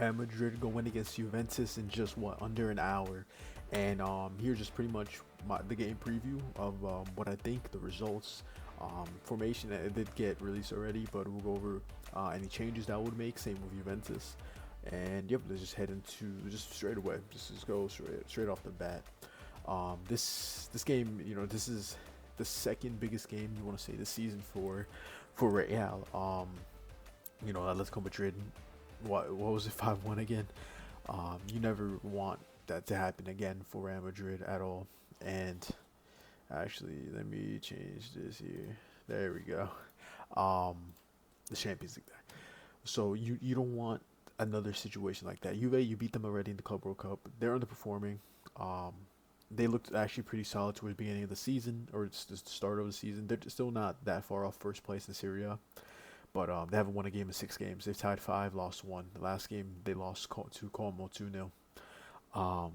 Real Madrid go win against Juventus in just under an hour, and here's just pretty much the game preview of what I think the results. Formation that it did get released already, but we'll go over any changes that would make. Same with Juventus, and yep, let's just head into just straight away. Just go straight off the bat. This game, this is the second biggest game you want to say this season for Real. Let's go Madrid. What was it, 5-1 again? You never want that to happen again for Real Madrid at all. And actually, let me change this here. There we go. Um, the Champions League. So you don't want another situation like that. Juve, you beat them already in the Club World Cup. They're underperforming. Um, they looked actually pretty solid towards the beginning of the season, or it's the start of the season. They're still not that far off first place in Syria, but they haven't won a game in 6 games. They've tied 5, lost 1. The last game they lost to Como 2-0. Um,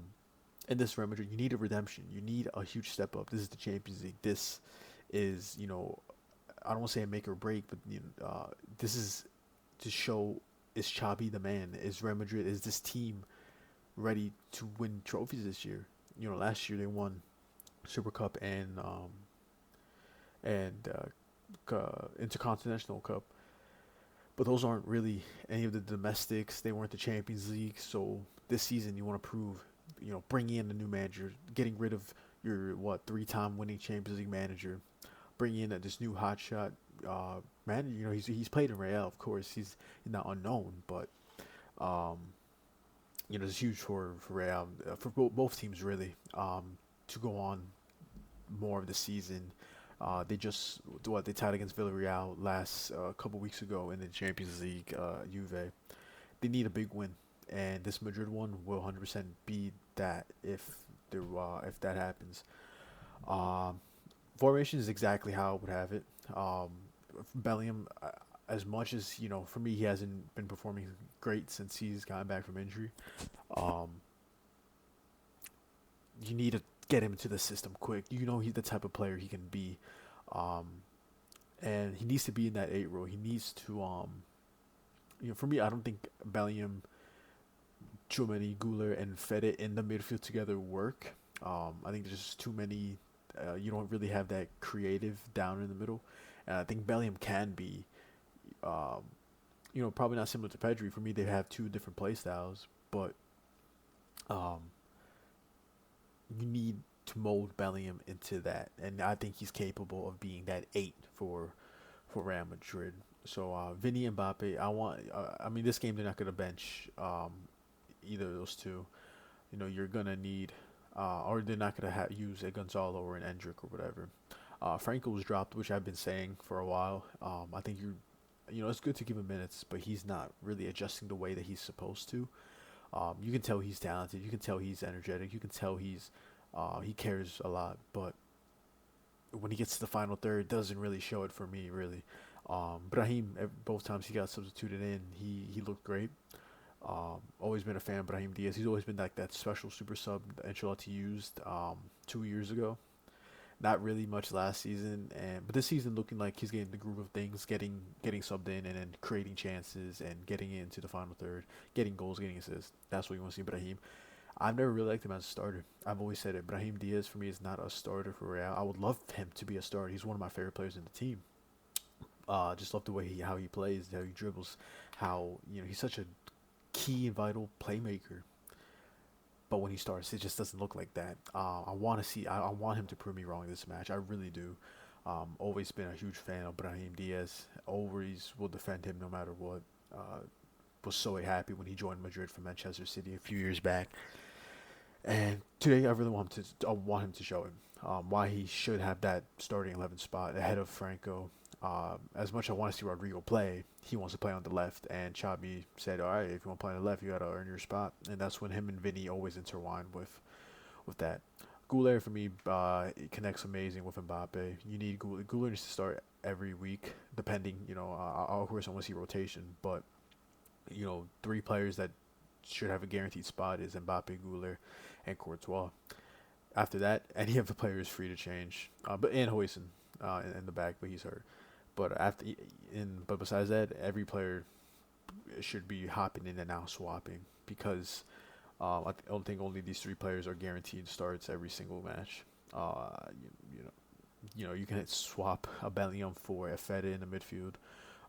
in this Real Madrid, you need a redemption. You need a huge step up. This is the Champions League. This is, I don't want to say a make or break, but this is to show, is Xavi the man? Is Real Madrid, is this team ready to win trophies this year? Last year they won Super Cup and Intercontinental Cup, but those aren't really any of the domestics. They weren't the Champions League. So this season you want to prove, bringing in a new manager, getting rid of your 3-time winning Champions League manager, bringing in this new hotshot manager. He's played in Real, of course. He's not unknown, but um, it's huge for Real, for both teams really, to go on more of the season. They tied against Villarreal last couple weeks ago in the Champions League. Juve, they need a big win, and this Madrid one will 100% be that if that happens. Um, Formation is exactly how I would have it. Bellingham, as much as for me, he hasn't been performing great since he's gotten back from injury. Um, you need to get him into the system quick. He's the type of player he can be, um, and he needs to be in that 8 role. He needs to, for me, I don't think Bellingham, Chouameni, Gouler, and Fede in the midfield together work. I think there's just too many. You don't really have that creative down in the middle, and I think Bellingham can be, um, probably not similar to Pedri. For me, they have two different play styles, but um, you need to mold Bellingham into that, and I think he's capable of being that 8 for Real Madrid. So Vini and Mbappe, I mean, this game they're not gonna bench either of those two. You're gonna need, or they're not gonna use a Gonzalo or an Endrick or whatever. Franco was dropped, which I've been saying for a while. I think it's good to give him minutes, but he's not really adjusting the way that he's supposed to. You can tell he's talented. You can tell he's energetic. You can tell he cares a lot. But when he gets to the final third, it doesn't really show it for me, really. Brahim, both times he got substituted in, he looked great. Always been a fan of Brahim Diaz. He's always been like that special super sub that Ancelotti used 2 years ago. Not really much last season, but this season looking like he's getting the groove of things, getting subbed in and then creating chances and getting into the final third, getting goals, getting assists. That's what you want to see Brahim. I've never really liked him as a starter. I've always said it. Brahim Diaz for me is not a starter for Real. I would love him to be a starter. He's one of my favorite players in the team. Just love the way how he plays, how he dribbles, how he's such a key and vital playmaker. But when he starts, it just doesn't look like that. I want to see. I want him to prove me wrong in this match. I really do. Always been a huge fan of Brahim Diaz. Always will defend him no matter what. Was so happy when he joined Madrid from Manchester City a few years back. And today, I really want him to show him why he should have that starting 11 spot ahead of Franco. As much as I want to see Rodrygo play, he wants to play on the left, and Xabi said, "All right, if you want to play on the left, you got to earn your spot." And that's when him and Vinny always intertwine with that. Goulet for me, it connects amazing with Mbappe. You need Goulet. Goulet needs to start every week, depending. Of course, I want to see rotation, but 3 players that should have a guaranteed spot is Mbappe, Goulet, and Courtois. After that, any of the players free to change. But and Hoyson in the back, but he's hurt. But but besides that, every player should be hopping in and out, swapping, because I don't think only these three players are guaranteed starts every single match. Uh, you, you know, you can swap a Bellingham for a Fede in the midfield,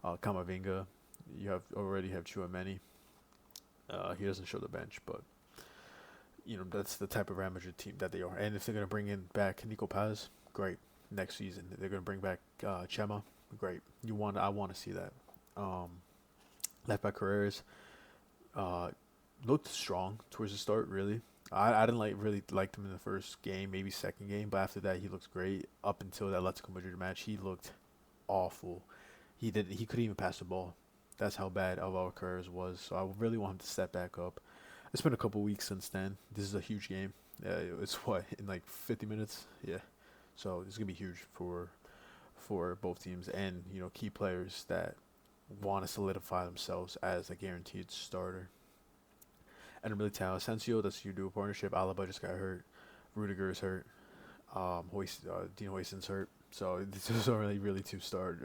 Kamavinga. You already have Chouameni. He doesn't show the bench, but that's the type of Real Madrid team that they are. And if they're gonna bring in back Nico Paz, great. Next season they're gonna bring back Chema, great. I want to see that. Um, Left back Carreras looked strong towards the start. Really, I didn't really liked him in the first game, maybe second game, but after that he looked great. Up until that Atletico Madrid match, he looked awful. He couldn't even pass the ball. That's how bad Alvaro Carreras was. So I really want him to step back up. It's been a couple weeks since then. This is a huge game. It's what, in like 50 minutes. Yeah, so it's gonna be huge for both teams, and key players that want to solidify themselves as a guaranteed starter. And Militao, Asensio, that's your dual partnership. Alaba just got hurt. Rudiger is hurt. Dean Hoysten's hurt. So these are really two star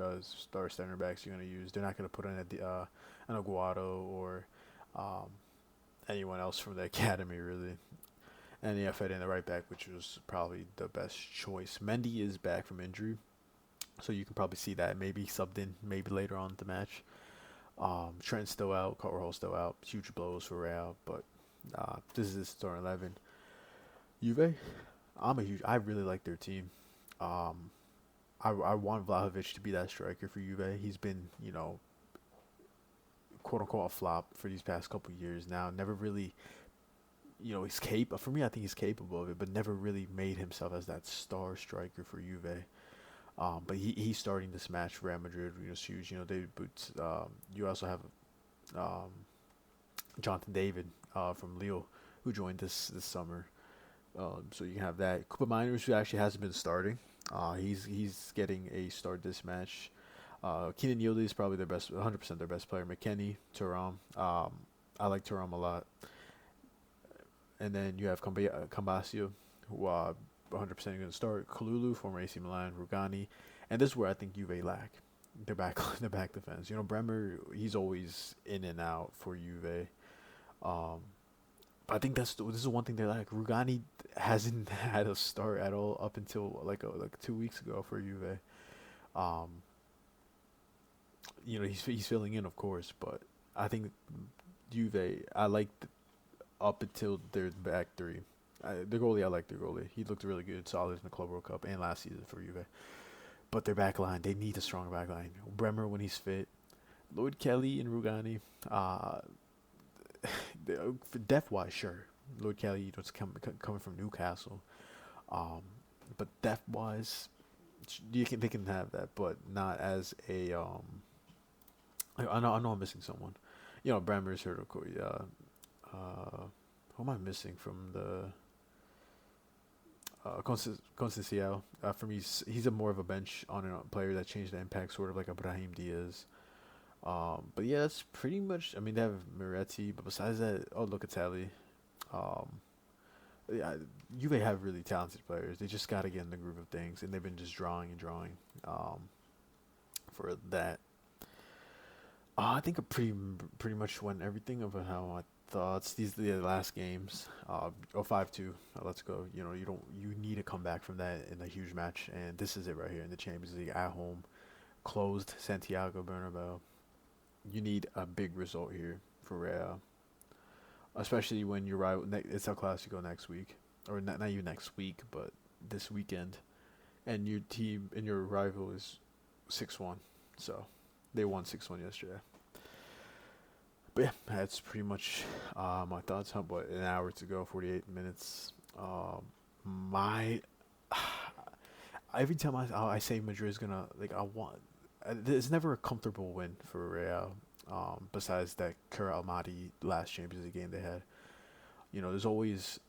center backs you're gonna use. They're not gonna put in an Aguado or um, anyone else from the academy really. And yeah, Fed in the right back, which was probably the best choice. Mendy is back from injury, so you can probably see that maybe subbed in maybe later on in the match. Trent's still out, Carvajal's still out. Huge blows for Real, but this is the starting 11. Juve, I really like their team. I want Vlahovic to be that striker for Juve. He's been, quote unquote a flop for these past couple years now. Never really, he's capable. For me, I think he's capable of it, but never really made himself as that star striker for Juve. But he's starting this match for Real Madrid. It's huge. You also have Jonathan David from Lille, who joined this summer. So you can have that. Cooper Miners, who actually hasn't been starting. He's getting a start this match. Keenan Yildiz is probably their best, 100% their best player. McKennie, Thuram. I like Thuram a lot. And then you have Cambacio, who 100% going to start. Kalulu, former AC Milan. Rugani. And this is where I think Juve lack. Their back defense. Bremer, he's always in and out for Juve. I think this is one thing they lack. Rugani hasn't had a start at all up until like 2 weeks ago for Juve. He's filling in, of course, but I think Juve, I liked up until their back three. The goalie, I like their goalie. He looked really good, solid in the Club World Cup and last season for Juve. But their back line, they need a strong back line. Bremer when he's fit. Lloyd Kelly and Rugani. Depth-wise, sure. Lloyd Kelly, coming from Newcastle. But depth-wise, they can have that, but not as a I know I'm missing someone. Bremer's hurt, of course. Who am I missing from the Conceicao? For me, he's a more of a bench on a player that changed the impact, sort of like a Brahim Diaz. But yeah, that's pretty much. I mean, they have Miretti, but besides that, Locatelli. Yeah, Juve have really talented players. They just got to get in the groove of things, and they've been just drawing and drawing. For that, I think I pretty much went everything about how I thought. These are the last games. 5-2. Let's go. You need to come back from that in a huge match, and this is it right here in the Champions League at home, closed Santiago Bernabeu. You need a big result here for Real, especially when your rival. It's El Classico next week, or not even next week, but this weekend, and your team and your rival is 6-1. So they won 6-1 yesterday. But yeah, that's pretty much my thoughts. How about an hour to go, 48 minutes. My every time I say Madrid's gonna it's never a comfortable win for Real. Besides that Kura Almaty last Champions League game they had, there's always.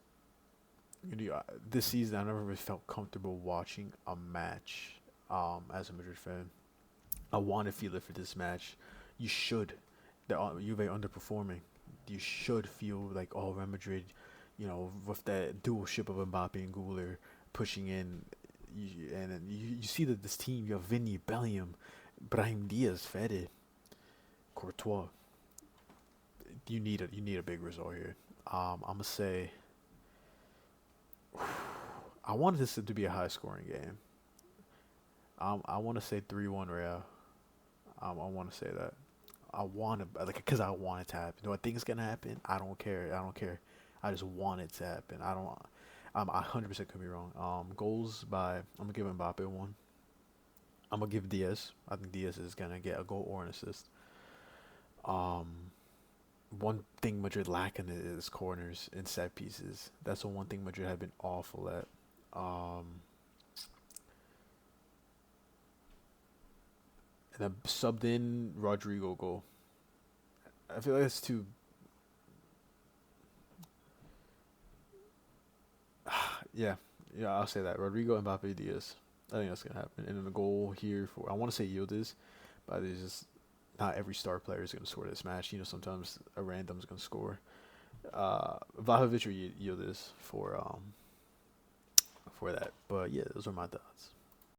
This season I never really felt comfortable watching a match. As a Madrid fan, I want to feel it for this match. You should. The Juve underperforming. You should feel like Real Madrid, with that dualship of Mbappe and Guler pushing in, you see that this team, you have Vini, Bellingham, Brahim Diaz, Fede, Courtois. you need a big result here. I'm gonna say I wanted this to be a high scoring game. I want to say 3-1 Real. I want to say that. I want to like because I want it to happen. Do I think it's gonna happen? I don't care. I don't care. I just want it to happen. I don't. I 100% could be wrong. Goals by I'm gonna give Mbappe one. I'm gonna give Diaz. I think Diaz is gonna get a goal or an assist. Um, One thing Madrid lacking is corners and set pieces. That's the one thing Madrid have been awful at. And I subbed in Rodrygo goal. I feel like that's too. Yeah, yeah, I'll say that. Rodrigo, Mbappe, Diaz. I think that's gonna happen. And then the goal here for I want to say Yildiz, but it's just not every star player is gonna score this match. You know, sometimes a random's gonna score. Vlahovic or Yildiz for that. But yeah, those are my thoughts.